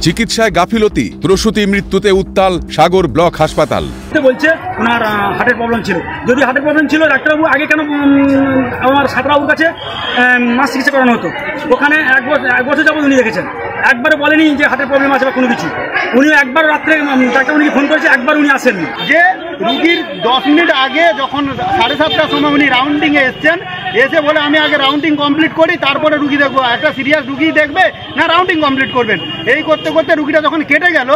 চিকিৎসায় গাফিলতি, প্রসূতি মৃত্যুতে উত্তাল সাগর ব্লক হাসপাতাল। বলছে ওনার হার্টের প্রবলেম ছিল। যদি হার্টের প্রবলেম ছিল, ডাক্তারবাবু আগে কেন আমার সাঁতরাবুর কাছে মাস চিকিৎসা করানো হতো? ওখানে এক বছর যাবত উনি দেখেছেন, একবারে বলেনি যে হার্টের প্রবলেম আছে বা কোনো কিছু। উনি একবার রাত্রে ডাক্তারবাবুকে ফোন করেছে, একবার উনি আসেননি। যে রুগীর 10 মিনিট আগে যখন 7:30টার সময় উনি রাউন্ডিংয়ে এসছেন, এসে বলে আমি আগে রাউন্ডিং কমপ্লিট করি তারপরে রুগী দেখবো। একটা সিরিয়াস রুগী দেখবে না রাউন্ডিং কমপ্লিট করবেন? এই করতে করতে রুগীটা যখন কেটে গেল,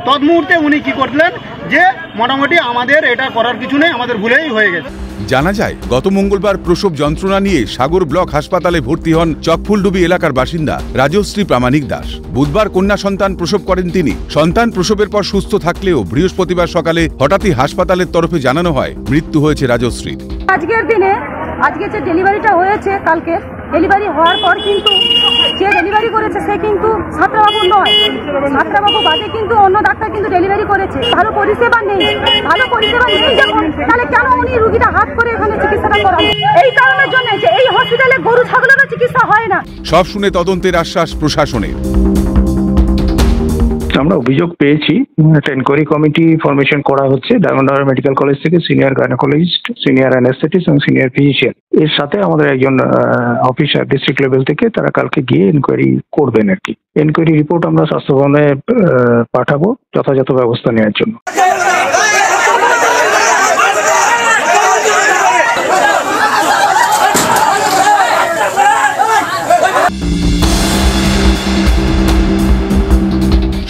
তৎমুহূর্তে উনি কি করলেন যে মোটামুটি আমাদের এটা করার কিছু নেই, আমাদের ভুলেই হয়ে গেছে। জানা যায়, গত মঙ্গলবার প্রসব যন্ত্রণা নিয়ে সাগর ব্লক হাসপাতালে ভর্তি হন চকফুলডুবি এলাকার বাসিন্দা রাজশ্রী প্রামাণিক দাস। বুধবার কন্যা সন্তান প্রসব করেন তিনি। সন্তান প্রসবের পর সুস্থ থাকলেও বৃহস্পতিবার সকালে হঠাৎই হাসপাতালের তরফে জানানো হয় মৃত্যু হয়েছে রাজশ্রীর। আজকের দিনে আজকে যে ডেলিভারিটা হয়েছে, কালকে ডেলিভারি হওয়ার পর কিন্তু যে ডেলিভারি করেছে সে কিন্তু ছাত্রবাবু নয়, ছাত্রবাবু বাদে কিন্তু অন্য ডাক্তার কিন্তু ডেলিভারি করেছে। ভালো পরিষেবা নেই, ভালো পরিষেবা নেই যখন, তাহলে কেন উনি রুগীটা হাত করে এখানে চিকিৎসাটা করান? এই কারণের জন্য যে এই হসপিটালে গরু ছাগলেরও চিকিৎসা হয় না। সব শুনে তদন্তের আশ্বাস প্রশাসনের। আমরা অভিযোগ পেয়েছি, একটা এনকোয়ারি কমিটি ফরমেশন করা হচ্ছে ডায়মন্ড হারবার মেডিকেল কলেজ থেকে। সিনিয়র গাইনোকোলজিস্ট, সিনিয়র অ্যানেস্থেটিস্ট এবং সিনিয়র ফিজিশিয়ান, এর সাথে আমাদের একজন অফিসার ডিস্ট্রিক্ট লেভেল থেকে, তারা কালকে গিয়ে এনকোয়ারি করবেন আর কি। এনকোয়ারি রিপোর্ট আমরা স্বাস্থ্য ভবনে পাঠাবো যথাযথ ব্যবস্থা নেওয়ার জন্য।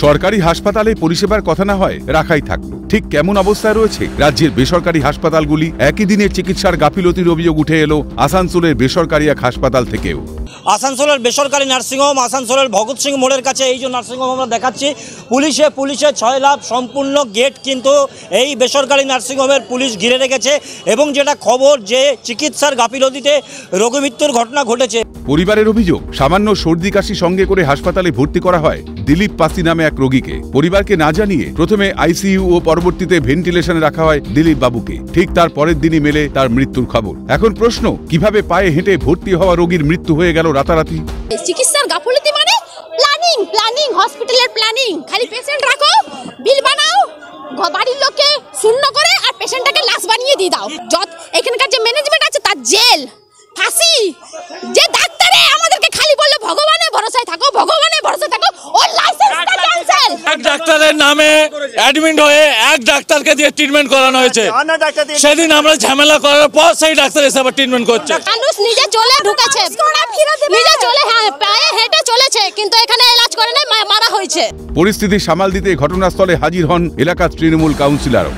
সরকারি হাসপাতালে পরিষেবার কথা না হয় রাখাই থাকলো। ঠিক কেমন অবস্থায় রয়েছে রাজ্যের বেসরকারি হাসপাতালগুলি? একই দিনে চিকিৎসার গাফিলতির অভিযোগ উঠে এলো আসানসোলের বেসরকারি এক হাসপাতাল থেকেও। আসানসোলের বেসরকারি নার্সিংহোম, আসানসোলের ভগৎ সিং মোড়ের কাছে এই যে নার্সিংহোম আমরা দেখাচ্ছি, পুলিশে 6 লাখ সম্পূর্ণ গেট কিন্তু এই বেসরকারি নার্সিংহোমের পুলিশ ঘিরে রেখেছে। এবং যেটা খবর যে চিকিৎসার গাফিলতিতে রোগী মৃত্যুর ঘটনা ঘটেছে। পরিবারের অভিযোগ, সামান্য সর্দি কাশি সঙ্গে করে হাসপাতালে ভর্তি করা হয় দিলীপ পাসি নামে এক রোগীকে। পরিবারকে না জানিয়ে প্রথমে আইসিইউ ও পরবর্তীতে ভেন্টিলেশনে রাখা হয় দিলীপ বাবুকে। ঠিক তার পরের দিনই মেলে তার মৃত্যুর খবর। এখন প্রশ্ন, কিভাবে পায়ে হেঁটে ভর্তি হওয়া রোগীর মৃত্যু হয়ে গেল রাতারাতি? চিকিৎসার গাফিলতি মানে প্ল্যানিং হসপিটালের প্ল্যানিং। খালি পেশেন্ট রাখো, বিল বানাও, বাড়ির লোককে শূন্য করে আর পেশেন্টটাকে লাশ বানিয়ে দিয়ে দাও। এখানকার যে ম্যানেজমেন্ট আছে তার জেল, ফাঁসি। যে ডাক্তারে আমাদেরকে খালি বললো ভগবানের ভরসায় থাকো, ভগবানের ভরসায় থাকো, ওর লাইসেন্সটা ক্যান্সেল। এক ডাক্তারের নামে অ্যাডমিট হয়ে এক ডাক্তারকে দিয়ে ট্রিটমেন্ট করানো হয়েছে। সেদিন আমরা ঝামেলা করার পর সেই ডাক্তার এসে আবার ট্রিটমেন্ট করছে। মানুষ নিজে চলে ঢুকেছে, নিজে চলে পায়ে হেঁটে চলেছে, কিন্তু এখানে এলাজ করে নাই, মারা হয়েছে। পরিস্থিতি সামাল দিতে ঘটনাস্থলে হাজির হন এলাকার তৃণমূল কাউন্সিলরও।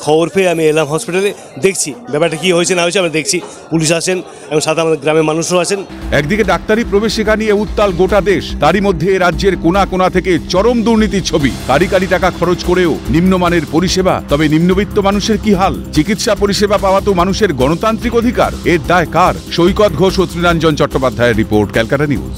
খবর পেয়ে আমি এলাম হসপিটালে, দেখছি ব্যাপারটা কি হয়েছে না হয়েছে আমরা দেখছি। পুলিশ আসেন এবং সাথে আমাদের গ্রামের মানুষও আছেন। একদিকে ডাক্তারি প্রবেশিকা নিয়ে উত্তাল গোটা দেশ, তারই মধ্যে রাজ্যের কোনা কোনা থেকে চরম দুর্নীতির ছবি। কারি টাকা খরচ করেও নিম্নমানের পরিষেবা। তবে নিম্নবিত্ত মানুষের কি হাল? চিকিৎসা পরিষেবা পাওয়া তো মানুষের গণতান্ত্রিক অধিকার। এর দায় কার? সৈকত ঘোষ ও তৃণাঞ্জন চট্টোপাধ্যায়ের রিপোর্ট, ক্যালকাটা নিউজ।